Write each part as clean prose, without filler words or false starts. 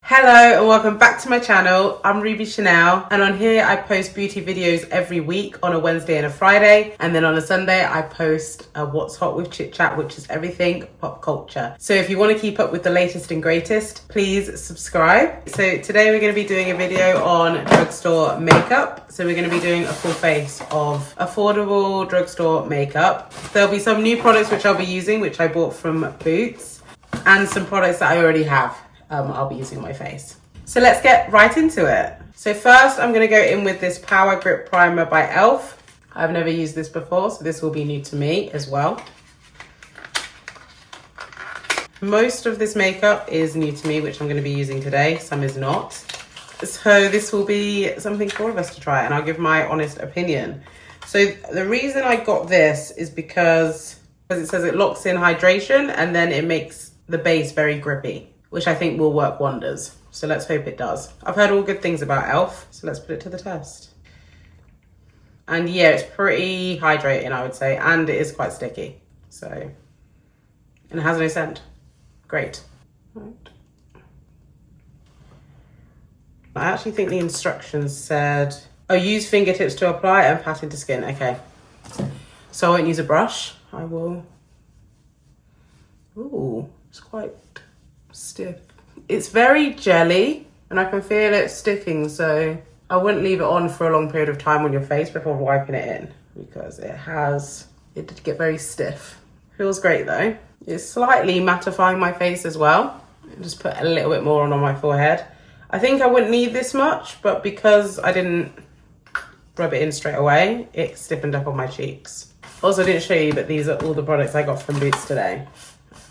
Hello and welcome back to my channel. I'm Ruby Chanel, and on here I post beauty videos every week on a Wednesday and a Friday, and then on a Sunday I post a What's Hot with Chit Chat, which is everything pop culture. So if you want to keep up with the latest and greatest, please subscribe. So today we're going to be doing a video on drugstore makeup. So we're going to be doing a full face of affordable drugstore makeup. There'll be some new products which I'll be using, which I bought from Boots, and some products that I already have. I'll be using on my face. So let's get right into it. So first I'm gonna go in with this Power Grip Primer by e.l.f. I've never used this before, so this will be new to me as well. Most of this makeup is new to me, which I'm gonna be using today, some is not. So this will be something for all of us to try, and I'll give my honest opinion. So the reason I got this is because it says it locks in hydration and then it makes the base very grippy, which I think will work wonders. So let's hope it does. I've heard all good things about e.l.f., so let's put it to the test. And yeah, it's pretty hydrating, I would say, and it is quite sticky. So, and it has no scent. Great. Right. I actually think the instructions said, oh, use fingertips to apply and pat into skin. Okay. So I won't use a brush. I will. Ooh, it's quite stiff. It's very jelly and I can feel it sticking, so I wouldn't leave it on for a long period of time on your face before wiping it in, because it did get very stiff. Feels great though. It's slightly mattifying my face as well. Just put a little bit more on my forehead. I think I wouldn't need this much, but because I didn't rub it in straight away, it stiffened up on my cheeks. Also, I didn't show you, but these are all the products I got from Boots today.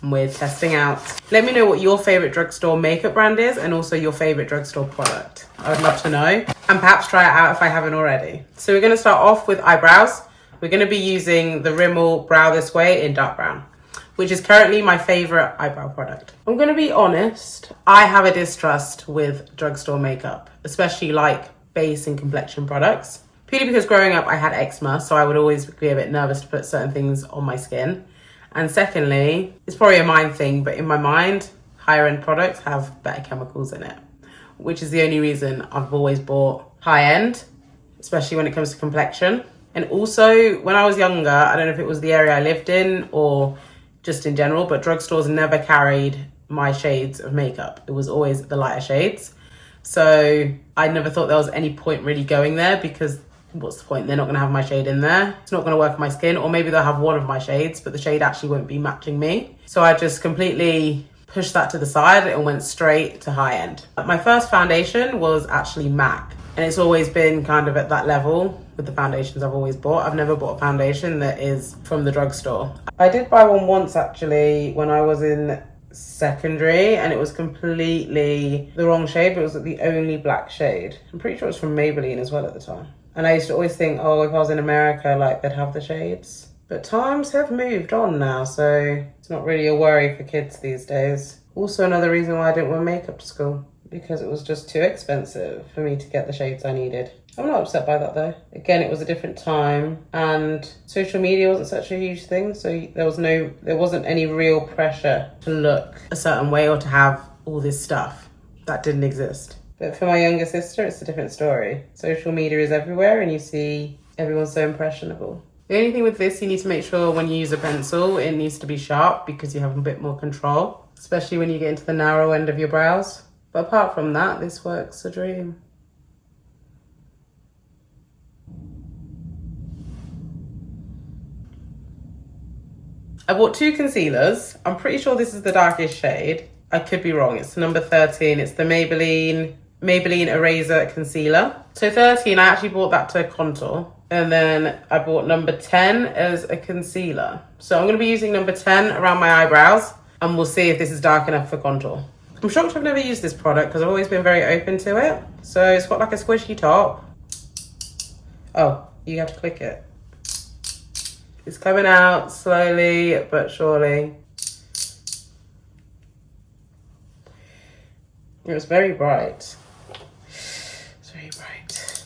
We're testing out. Let me know what your favorite drugstore makeup brand is, and also your favorite drugstore product. I would love to know, and perhaps try it out if I haven't already. So we're going to start off with eyebrows. We're going to be using the Rimmel Brow This Way in dark brown, which is currently my favorite eyebrow product. I'm going to be honest, I have a distrust with drugstore makeup, especially like base and complexion products. Purely because growing up I had eczema, so I would always be a bit nervous to put certain things on my skin. And secondly, it's probably a mind thing, but in my mind, higher end products have better chemicals in it, which is the only reason I've always bought high end, especially when it comes to complexion. And also, when I was younger, I don't know if it was the area I lived in or just in general, but drugstores never carried my shades of makeup. It was always the lighter shades. So I never thought there was any point really going there, because what's the point? They're not going to have my shade in there. It's not going to work on my skin, or maybe they'll have one of my shades, but the shade actually won't be matching me. So I just completely pushed that to the side and went straight to high end. My first foundation was actually MAC, and it's always been kind of at that level with the foundations I've always bought. I've never bought a foundation that is from the drugstore. I did buy one once actually when I was in secondary, and it was completely the wrong shade, but it was the only black shade. I'm pretty sure it was from Maybelline as well at the time. And I used to always think, oh, if I was in America, like, they'd have the shades. But times have moved on now, so it's not really a worry for kids these days. Also, another reason why I didn't wear makeup to school, because it was just too expensive for me to get the shades I needed. I'm not upset by that though. Again, it was a different time, and social media wasn't such a huge thing, so there wasn't any real pressure to look a certain way or to have all this stuff. That didn't exist. But for my younger sister, it's a different story. Social media is everywhere and you see everyone's so impressionable. The only thing with this, you need to make sure when you use a pencil, it needs to be sharp because you have a bit more control, especially when you get into the narrow end of your brows. But apart from that, this works a dream. I bought two concealers. I'm pretty sure this is the darkest shade. I could be wrong. It's number 13. It's the Maybelline Eraser Concealer. So 13, I actually bought that to contour. And then I bought number 10 as a concealer. So I'm going to be using number 10 around my eyebrows, and we'll see if this is dark enough for contour. I'm shocked I've never used this product because I've always been very open to it. So it's got like a squishy top. Oh, you have to click it. It's coming out slowly but surely. It was very bright. It's very bright.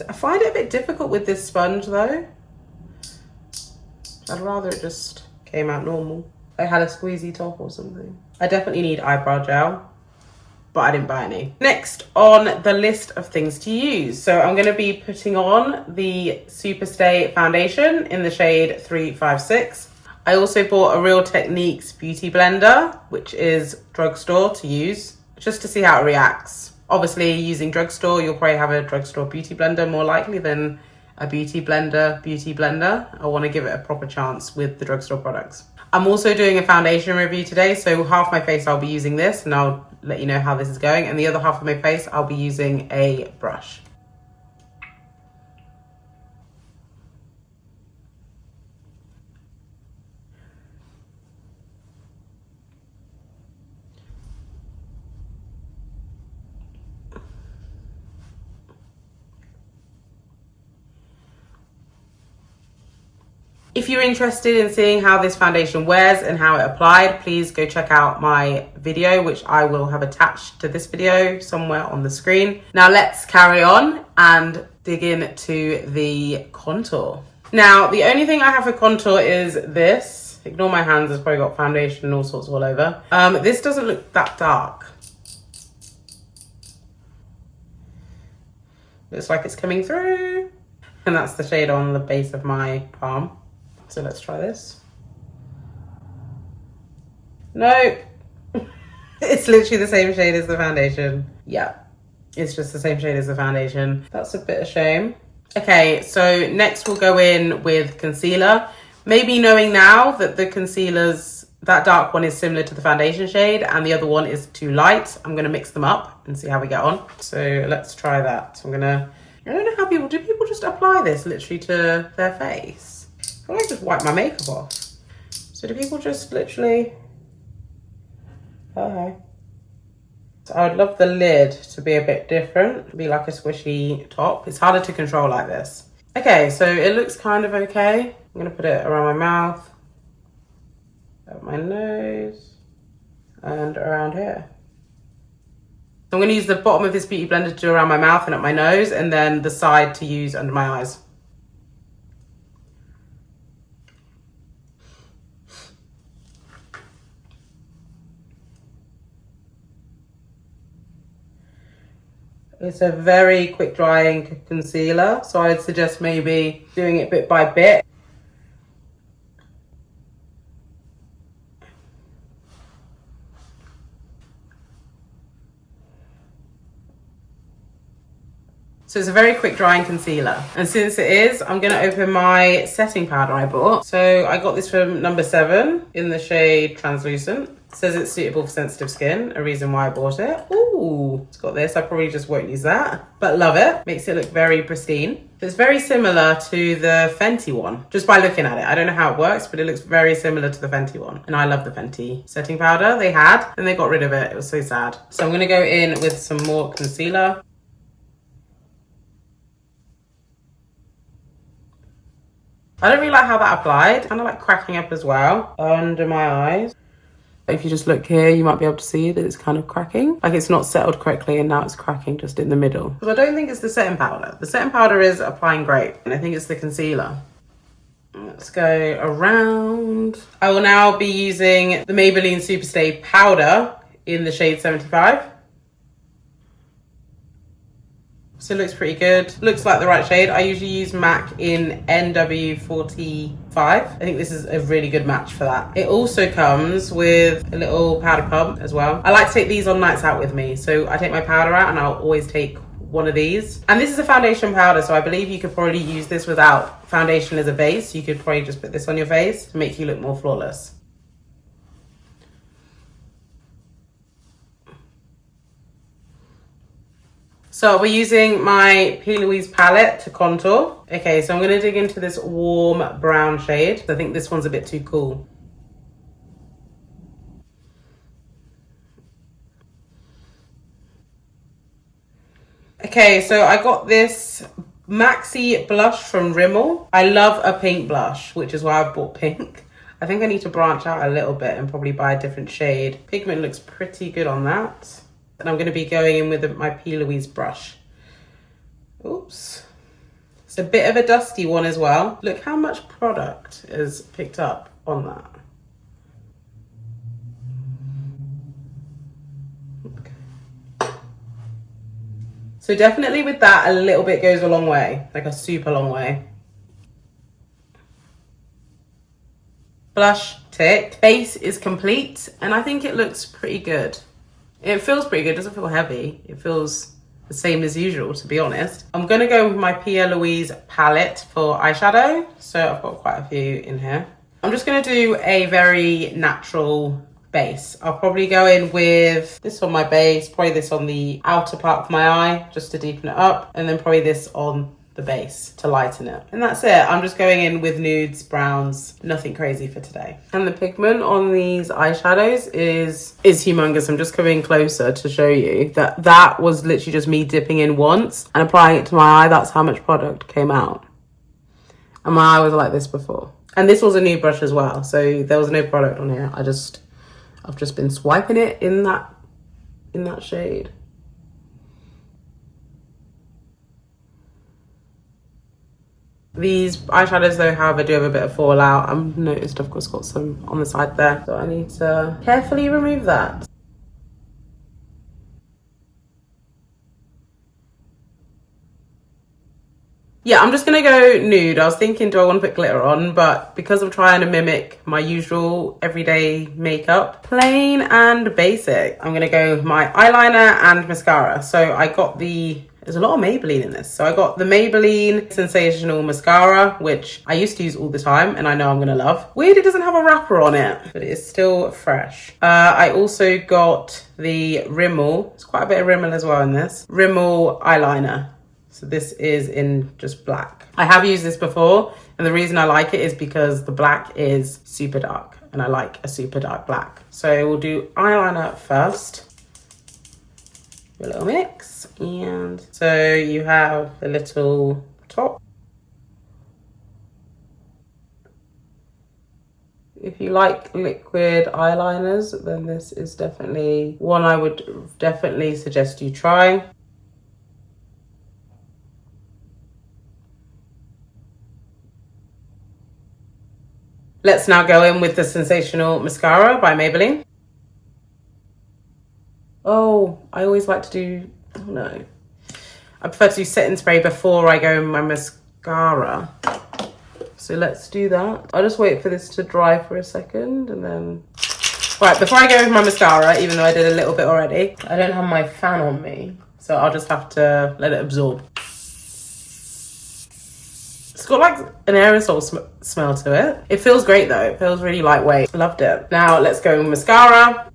I find it a bit difficult with this sponge though. I'd rather it just came out normal. I had a squeezy top or something. I definitely need eyebrow gel, but I didn't buy any. Next on the list of things to use. So I'm gonna be putting on the Superstay foundation in the shade 356. I also bought a Real Techniques beauty blender, which is Drugstore, to use, just to see how it reacts. Obviously, using Drugstore, you'll probably have a Drugstore beauty blender more likely than a beauty blender. I want to give it a proper chance with the Drugstore products. I'm also doing a foundation review today, so half my face I'll be using this, and I'll let you know how this is going, and the other half of my face I'll be using a brush. If you're interested in seeing how this foundation wears and how it applied, please go check out my video, which I will have attached to this video somewhere on the screen. Now let's carry on and dig into the contour. Now, the only thing I have for contour is this. Ignore my hands, it's probably got foundation and all sorts all over. This doesn't look that dark. Looks like it's coming through. And that's the shade on the base of my palm. So let's try this. No, it's literally the same shade as the foundation. Yeah, it's just the same shade as the foundation. That's a bit of a shame. Okay, so next we'll go in with concealer. Maybe knowing now that the concealers, that dark one is similar to the foundation shade and the other one is too light, I'm gonna mix them up and see how we get on. So let's try that. I don't know how do people just apply this literally to their face? I feel like I just wipe my makeup off. So do people just literally... Okay. So I would love the lid to be a bit different, be like a squishy top. It's harder to control like this. Okay, so it looks kind of okay. I'm gonna put it around my mouth, up my nose, and around here. So I'm gonna use the bottom of this beauty blender to do around my mouth and up my nose, and then the side to use under my eyes. It's a very quick drying concealer, so I'd suggest maybe doing it bit by bit. So it's a very quick drying concealer. And since it is, I'm gonna open my setting powder I bought. So I got this from number 7 in the shade Translucent. It says it's suitable for sensitive skin, a reason why I bought it. Ooh, it's got this. I probably just won't use that, but love it. Makes it look very pristine. It's very similar to the Fenty one, just by looking at it. I don't know how it works, but it looks very similar to the Fenty one. And I love the Fenty setting powder they had, and they got rid of it. It was so sad. So I'm gonna go in with some more concealer. I don't really like how that applied. Kind of like cracking up as well under my eyes. If you just look here, you might be able to see that it's kind of cracking. Like it's not settled correctly and now it's cracking just in the middle. Because I don't think it's the setting powder. The setting powder is applying great. And I think it's the concealer. Let's go around. I will now be using the Maybelline Superstay powder in the shade 75. So it looks pretty good. Looks like the right shade. I usually use MAC in NW45. I think this is a really good match for that. It also comes with a little powder pump as well. I like to take these on nights out with me. So I take my powder out and I'll always take one of these. And this is a foundation powder, so I believe you could probably use this without foundation as a base. You could probably just put this on your face to make you look more flawless. So we're using my Plouise palette to contour. Okay, so I'm gonna dig into this warm brown shade. I think this one's a bit too cool. Okay, so I got this Maxi blush from Rimmel. I love a pink blush, which is why I've bought pink. I think I need to branch out a little bit and probably buy a different shade. Pigment looks pretty good on that. And I'm going to be going in with my P. Louise brush. Oops. It's a bit of a dusty one as well. Look how much product is picked up on that. Okay. So definitely with that, a little bit goes a long way, like a super long way. Blush tick. Base is complete, and I think it looks pretty good. It feels pretty good. It doesn't feel heavy. It feels the same as usual, to be honest. I'm gonna go with my Pia Louise palette for eyeshadow. So I've got quite a few in here. I'm just gonna do a very natural base. I'll probably go in with this on my base, probably this on the outer part of my eye, just to deepen it up, and then probably this on the base to lighten it. And that's it. I'm just going in with nudes, browns, nothing crazy for today. And the pigment on these eyeshadows is humongous. I'm just coming closer to show you that that was literally just me dipping in once and applying it to my eye. That's how much product came out. And my eye was like this before. And this was a new brush as well, so there was no product on here. I've just been swiping it in that shade. These eyeshadows though, however, do have a bit of fallout. I've noticed I've got some on the side there, so I need to carefully remove that. Yeah, I'm just gonna go nude. I was thinking, do I want to put glitter on? But because I'm trying to mimic my usual everyday makeup, plain and basic, I'm gonna go with my eyeliner and mascara. So I got there's a lot of Maybelline in this. So I got the Maybelline Sensational Mascara, which I used to use all the time and I know I'm gonna love. Weird, it doesn't have a wrapper on it, but it is still fresh. I also got the Rimmel. There's quite a bit of Rimmel as well in this. Rimmel eyeliner. So this is in just black. I have used this before, and the reason I like it is because the black is super dark, and I like a super dark black. So we'll do eyeliner first. A little mix, and so you have the little top. If you like liquid eyeliners, then this is definitely one I would definitely suggest you try. Let's now go in with the Sensational Mascara by Maybelline. Oh, I always like to do, oh no. I prefer to do setting spray before I go in my mascara. So let's do that. I'll just wait for this to dry for a second and then... Right, before I go with my mascara, even though I did a little bit already, I don't have my fan on me, so I'll just have to let it absorb. It's got like an aerosol smell to it. It feels great though. It feels really lightweight. Loved it. Now let's go with mascara.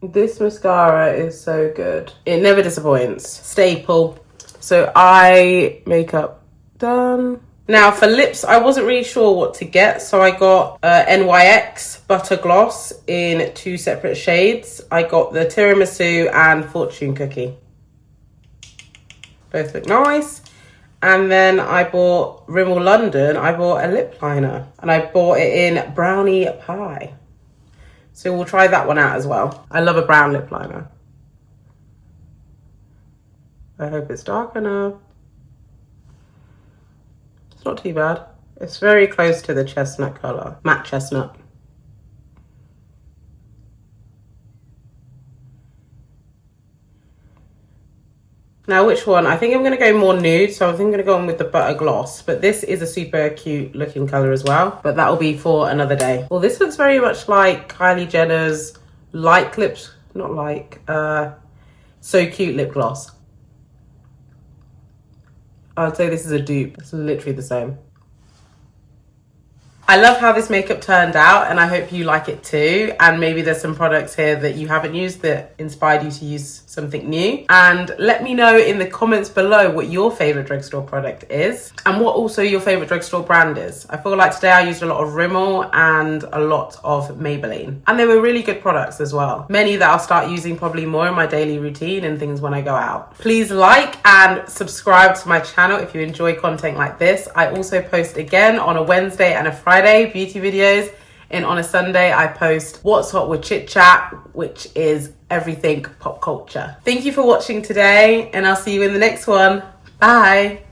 This mascara is so good. It never disappoints. Staple. So eye makeup done. Now for lips, I wasn't really sure what to get. So I got NYX Butter Gloss in 2 separate shades. I got the Tiramisu and Fortune Cookie. Both look nice. And then I bought Rimmel London. I bought a lip liner and I bought it in Brownie Pie. So we'll try that one out as well. I love a brown lip liner. I hope it's dark enough. It's not too bad. It's very close to the chestnut color, matte chestnut. Now, which one? I think I'm going to go more nude, so I think I'm going to go on with the Butter Gloss. But this is a super cute looking colour as well. But that will be for another day. Well, this looks very much like Kylie Jenner's Light Lips, not like, So Cute lip gloss. I'd say this is a dupe. It's literally the same. I love how this makeup turned out and I hope you like it too. And maybe there's some products here that you haven't used that inspired you to use something new. And let me know in the comments below what your favorite drugstore product is and what also your favorite drugstore brand is. I feel like today I used a lot of Rimmel and a lot of Maybelline. And they were really good products as well. Many that I'll start using probably more in my daily routine and things when I go out. Please like and subscribe to my channel if you enjoy content like this. I also post again on a Wednesday and a Friday beauty videos, And on a Sunday, I post What's Hot with Chitchat, which is everything pop culture. Thank you for watching today, and I'll see you in the next one. Bye.